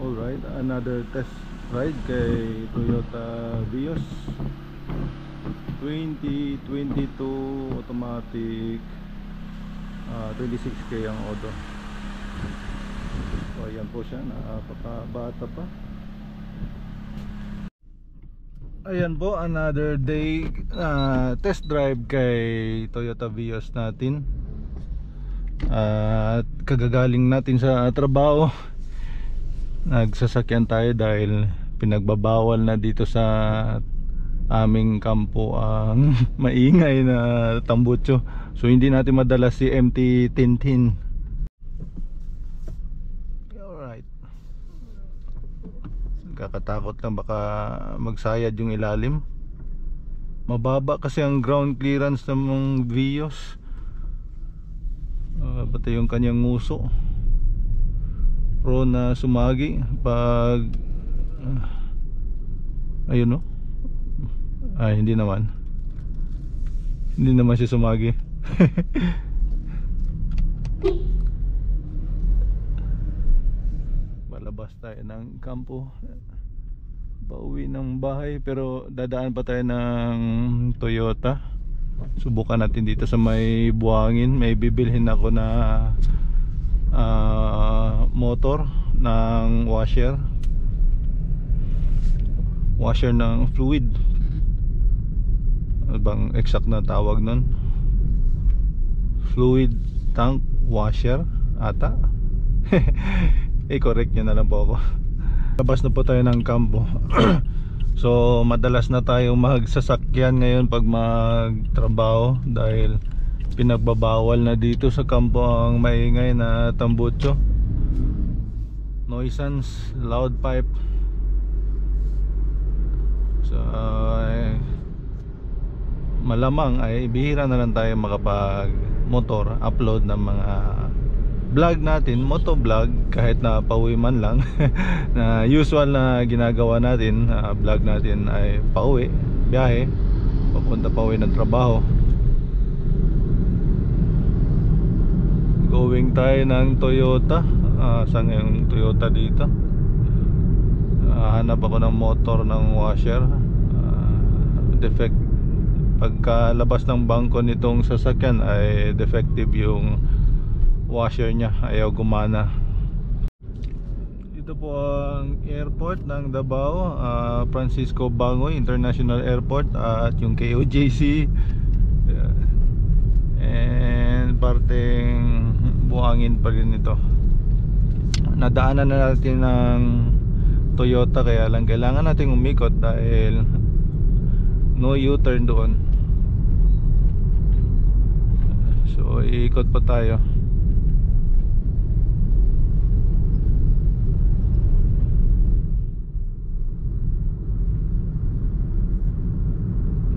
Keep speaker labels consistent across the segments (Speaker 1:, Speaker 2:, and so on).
Speaker 1: Alright, another test ride kay Toyota Vios 2022 automatic, 26k ang odo. So ayan po siya, napakabata pa. Ayan po, another day test drive kay Toyota Vios natin. At kagagaling natin sa trabaho, nagsasakyan tayo dahil pinagbabawal na dito sa aming kampo ang maingay na tambutso. So hindi natin madala si MT Tintin. Alright, kakatakot lang baka magsayad yung ilalim. Mababa kasi ang ground clearance ng mga Vios, pati yung kanyang nguso pro na sumagi pag ayun, no? Ay, hindi naman siya sumagi. Palabas tayo ng kampo, pauwi ng bahay, pero dadaan pa tayo ng Toyota. Subukan natin dito sa may Buhangin. May bibilhin ako na motor ng washer ng fluid. Ano bang exact na tawag nun? Fluid tank washer ata. Correct nyo na lang po ako. Labas na po tayo ng kampo. So madalas na tayong magsasakyan ngayon pag magtrabaho dahil pinagbabawal na dito sa kampo ang maingay na tambutso, nuisance, loud pipe. So malamang ay bihira na lang tayo makapag motor upload ng mga vlog natin, motovlog, kahit na pauwi man lang. Na usual na ginagawa natin, vlog natin ay pauwi, biyahe, papunta pauwi ng trabaho. Going tayo ng Toyota. Saan yung Toyota dito? Hanap ako ng motor ng washer. Defect. Pagkalabas ng bangko nitong sasakyan ay defective yung washer niya, ayaw gumana. Ito po ang airport ng Davao, Francisco Bangoy International Airport, at yung KOJC, and parteng Buhangin pa rin ito. Nadaanan na natin ng Toyota, kaya lang kailangan natin umikot dahil no U-turn doon. So iikot pa tayo.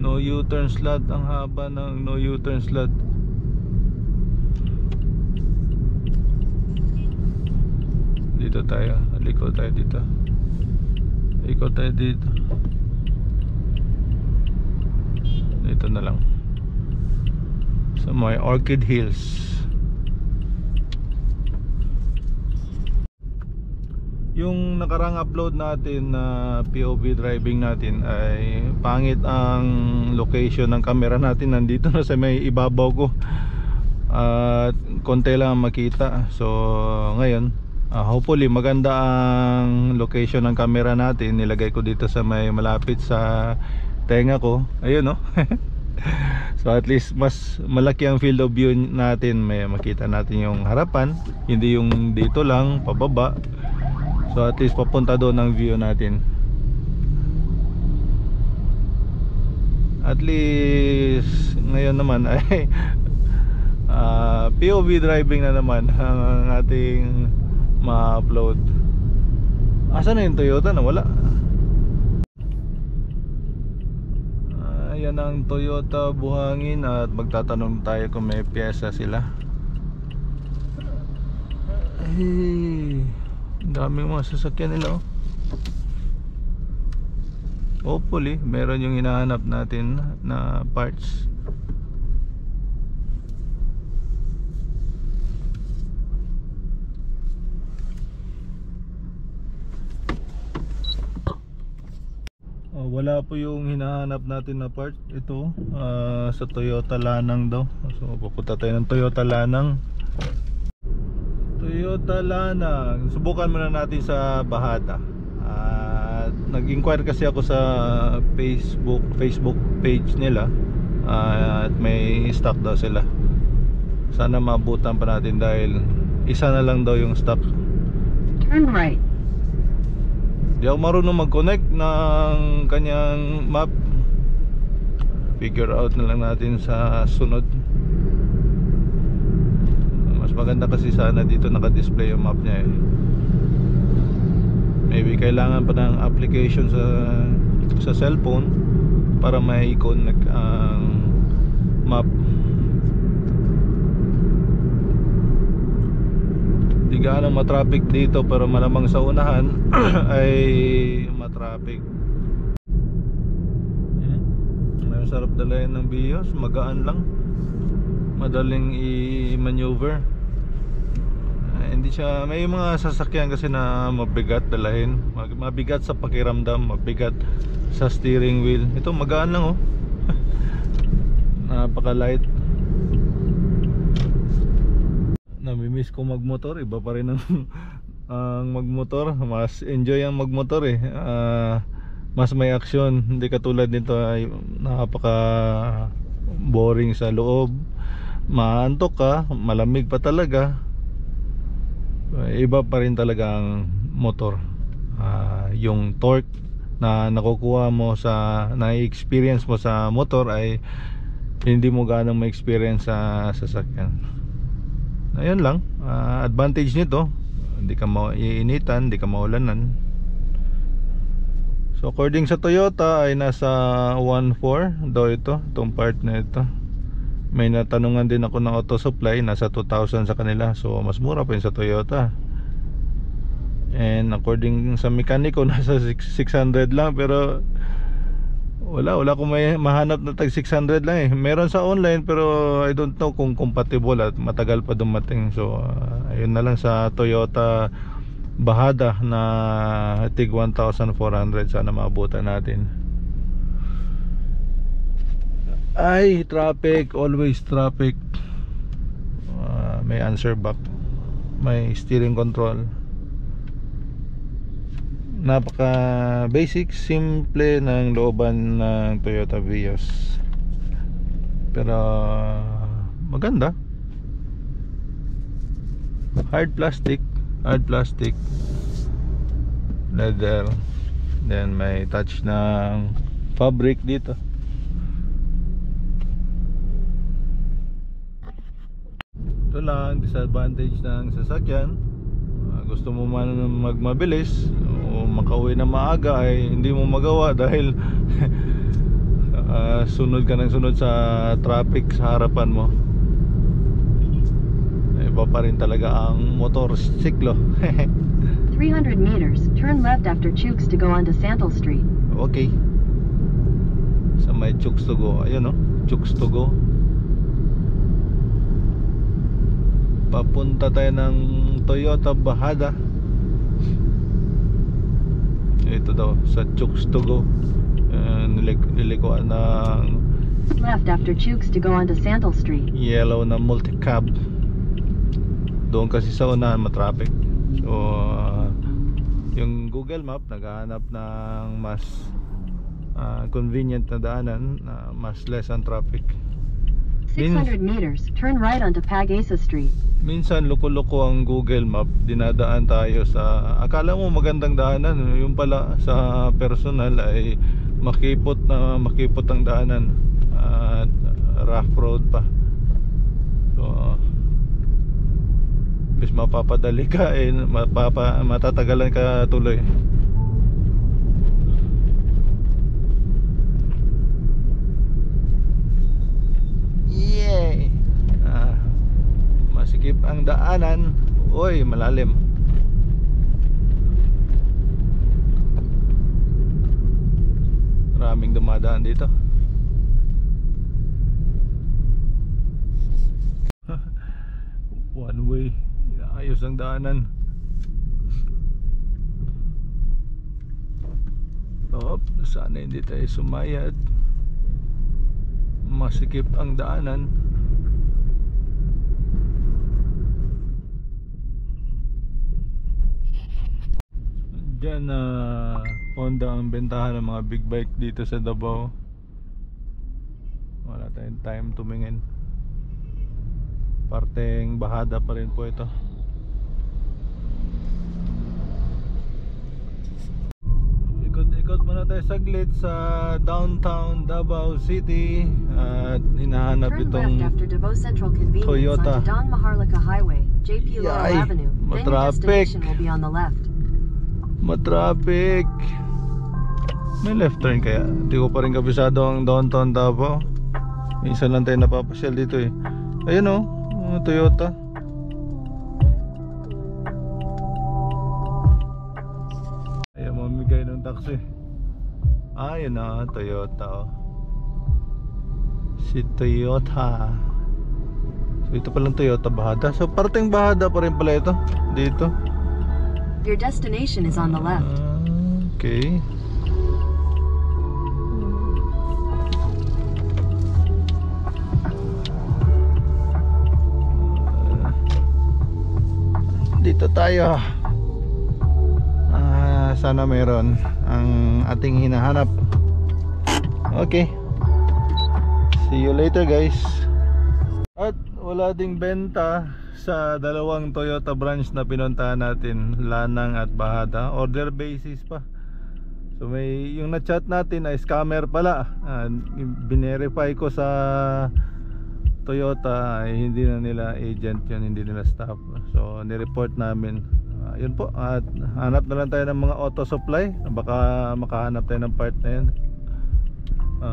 Speaker 1: No U-turn slot, ang haba ng no U-turn slot. Dito tayo, liko tayo dito. Ikot tayo dito. Dito na lang sa may Orchid Hills. Yung nakarang upload natin na POV driving natin ay pangit ang location ng camera natin. Nandito na sa may ibabaw ko at konti lang makita. So ngayon, hopefully maganda ang location ng camera natin. Nilagay ko dito sa may malapit sa tenga ko. Ayun, no? So at least mas malaki ang field of view natin. May makita natin yung harapan, hindi yung dito lang pababa. So at least papunta doon ang view natin. At least ngayon naman ay POV driving na naman ang ating ma-upload. Asan na yung Toyota? Nawala. Ayan ang Toyota Buhangin, at magtatanong tayo kung may piyesa sila. Ay, daming mga sasakyan nila, oh. Hopefully meron yung hinahanap natin na parts. Wala po yung hinahanap natin na part. Ito sa Toyota Lanang daw. So pupunta tayo ng Toyota Lanang. Toyota Lanang. Subukan muna natin sa Bahada. Nag-inquire kasi ako sa Facebook page nila. At may stock daw sila. Sana maabutan pa natin dahil isa na lang daw yung stock.
Speaker 2: Turn right.
Speaker 1: Di ako marunong mag-connect ng kanyang map. Figure out na lang natin sa sunod. Mas maganda kasi sana dito naka-display yung map niya eh. Maybe kailangan pa ng application sa cellphone para may connect ang map. Di gaano matraffic dito pero malamang sa unahan ay matraffic. Masarap dalayan ng Vios, magaan lang, madaling i-maneuver. Hindi siya, may mga sasakyan kasi na mabigat dalahin, mabigat sa pakiramdam, mabigat sa steering wheel. Ito magaan lang oh. Napaka light. Namimiss ko magmotor, iba pa rin ang magmotor. Mas enjoy ang magmotor eh. Mas may action, hindi katulad nito ay napaka boring sa loob. Maantok ka, malamig pa talaga. Iba pa rin talaga ang motor. Yung torque na nakukuha mo sa na-experience mo sa motor ay hindi mo ganang ma-experience sa sasakyan. Ayun lang, advantage nito, hindi ka maiinitan, hindi ka maulanan. So according sa Toyota ay nasa 1.4 daw itong part na ito. May natanungan din ako ng auto supply, nasa 2,000 sa kanila. So mas mura pa yun sa Toyota. And according sa mekaniko nasa 600 lang. Pero wala akong may mahanap na tag 600 lang eh. Meron sa online pero I don't know kung compatible at matagal pa dumating. So ayun na lang sa Toyota Bahada na tig 1,400. Sana maabutan natin. Ay, traffic, always traffic. May answer back, may steering control. Napaka basic, simple ng looban ng Toyota Vios. Pero maganda. Hard plastic, leather. Then may touch ng fabric dito. Ito lang disadvantage ng sasakyan. Gusto mo man magmabilis o makauwi na maaga ay hindi mo magawa dahil sunod ka ng sunod sa traffic sa harapan mo. Iba pa rin talaga ang motorsiklo.
Speaker 2: 300 meters, turn left after Chooks to go onto Santal Street.
Speaker 1: Okay. Sa may Chooks to go. Ayun oh, Chooks to go. Papunta tayo ng Toyota Bahada. Ito daw sa Chooks to go. Nilikuan ng
Speaker 2: left after Chooks to go onto Santal Street.
Speaker 1: Yellow na multi-cab. Doon kasi sa unahan matraffic. So yung Google Map naghahanap ng mas convenient na daanan na mas less ang traffic.
Speaker 2: 600 meters, turn right onto Pag-asa Street.
Speaker 1: Minsan loko-loko ang Google Map. Dinadaan tayo sa akala mo magandang daanan, yung pala sa personal ay makipot ang daanan at rough road pa. So bis mapapadali ka eh, matatagalan ka tuloy. Yay! Masikip ang daanan. Uy, malalim. Maraming dumadaan dito. One way. Ayos ang daanan. Sana hindi tayo sumayad. Masikip ang daanan. Diyan na Honda ang bentahan ng mga big bike dito sa Davao. Wala tayong time tumingin. Parteng bahada pa rin po ito. Ikot muna tayo saglit sa downtown Davao City at hinahanap
Speaker 2: Turn
Speaker 1: itong
Speaker 2: left after Davao Central Convenience
Speaker 1: Toyota.
Speaker 2: onto Don Maharlika Highway, JP Laurel
Speaker 1: Yay!
Speaker 2: Avenue. Then your
Speaker 1: Matraffic.
Speaker 2: destination will be on the left.
Speaker 1: Matraffic. May left turn kaya? Hindi ko pa rin kabisado ang downtown Davao. Minsan lang tayo napapasyal dito eh. Ayun o, Toyota. Ayaw mamigay ng taxi. Ayun na, Toyota oh. Si Toyota. So ito palang Toyota Bahada. So parting Bahada pa rin pala ito dito.
Speaker 2: Your destination is on the left.
Speaker 1: Okay. Dito tayo. Sana meron ang ating hinahanap. Okay. See you later guys. At wala ding benta sa dalawang Toyota branch na pinuntahan natin, Lanang at Bahada. Order basis pa. So may yung na-chat natin ay scammer pala. Binerify ko sa Toyota ay hindi na nila agent yun, hindi nila staff. So ni-report namin. Yun po. At hanap na lang tayo ng mga auto supply. Baka makahanap tayo ng part na yun.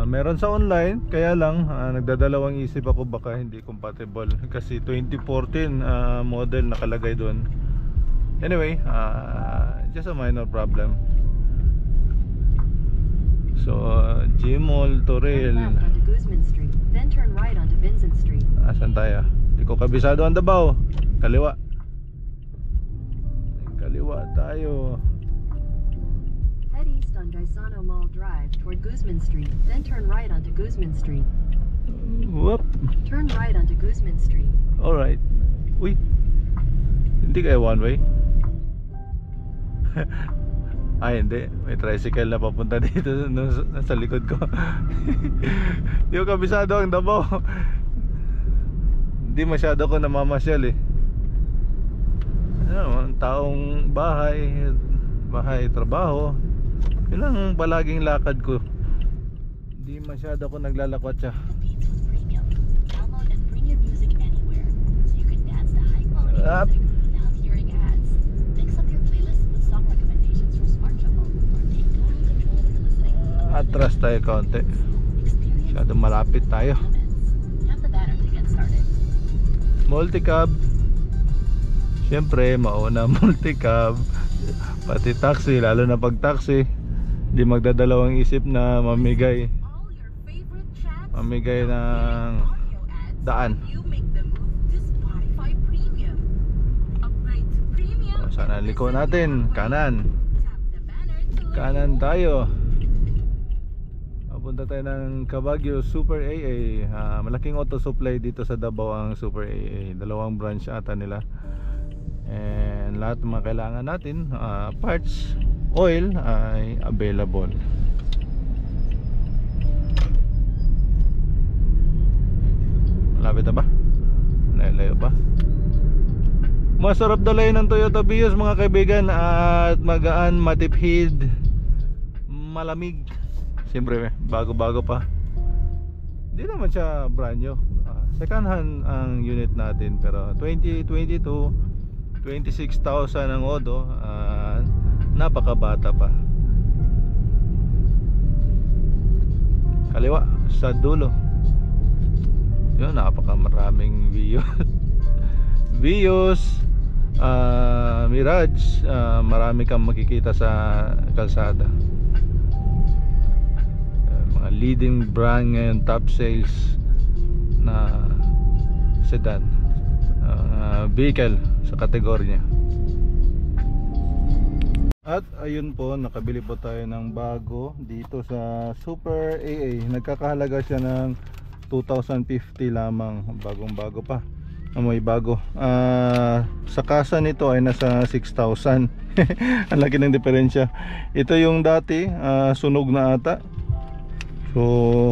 Speaker 1: Meron sa online, kaya lang nagdadalawang isip ako baka hindi compatible kasi 2014 model nakalagay doon. Anyway, just a minor problem. So Gmall, Toril.
Speaker 2: Turn left onto Guzman Street, then turn right onto Vincent Street.
Speaker 1: Asan tayo? Hindi ko kabisado ang Davao. Kaliwa. Kaliwa tayo.
Speaker 2: Head east on Gaisano Mall Drive toward Guzman Street, then turn right onto Guzman Street.
Speaker 1: Whoop.
Speaker 2: Turn right onto Guzman Street.
Speaker 1: Alright. Uy. Hindi kaya one way? Ay hindi. May tricycle na papunta dito nasa likod ko. Hindi ko kabisado ang Davao. Hindi masyado ko namamasyal eh. Ano, ang taong bahay, trabaho. Yun lang palaging lakad ko. Hindi masyado ko naglalakwat siya.
Speaker 3: Beats with Premium. Download and bring your music anywhere, so you can dance to high-quality
Speaker 1: Up.
Speaker 3: music without hearing ads. Mix up your playlist with song recommendations from Smart Shuffle, or take total control of your listening.
Speaker 1: Atras tayo kaunti.
Speaker 3: Experience
Speaker 1: Masyadong malapit tayo.
Speaker 3: limits. Tap the banner to get started.
Speaker 1: Multicab. Siyempre mauna multicab. Pati taxi, lalo na pag taxi, hindi magdadalawang isip na mamigay
Speaker 3: All your favorite tracks,
Speaker 1: ng
Speaker 3: audio ads,
Speaker 1: daan.
Speaker 3: you make the move to Spotify Premium. Upgrade to Premium.
Speaker 1: Sana liko natin, kanan.
Speaker 3: Tap the banner to
Speaker 1: Kanan tayo. Papunta tayo ng Cabaguio Super AA. Malaking auto supply dito sa Davao ang Super AA. Dalawang branch ata nila. And lahat ng mga kailangan natin, parts, oil ay available. Malapit na ba? Layo pa? Masarap dalayin ng Toyota Vios mga kaibigan, at magaan, matipid, malamig. Siyempre bago-bago pa. Hindi naman siya brand new. Second hand ang unit natin, pero 2022 26,000 ang odo. Napakabata pa. Kaliwa sa dulo. Yun, napakamaraming Vios, Mirage. Marami kang makikita sa kalsada. Mga leading brand ngayon, top sales na sedan, vehicle sa kategorya. At ayun po, nakabili po tayo ng bago dito sa Super AA. Nagkakahalaga siya ng 2,050 lamang, bagong bago pa. Amoy bago. Sa kasa nito ay nasa 6,000. Ang laki ng diferensya. Ito yung dati, sunog na ata. So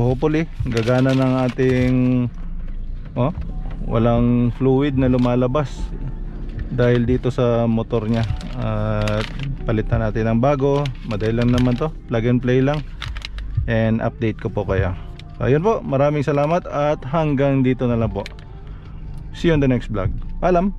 Speaker 1: hopefully gagana ng ating walang fluid na lumalabas dahil dito sa motor niya. At palitan natin ng bago. Madali lang naman to, plug and play lang. And update ko po kaya. So ayun po, maraming salamat at hanggang dito na lang po. See you on the next vlog. Paalam.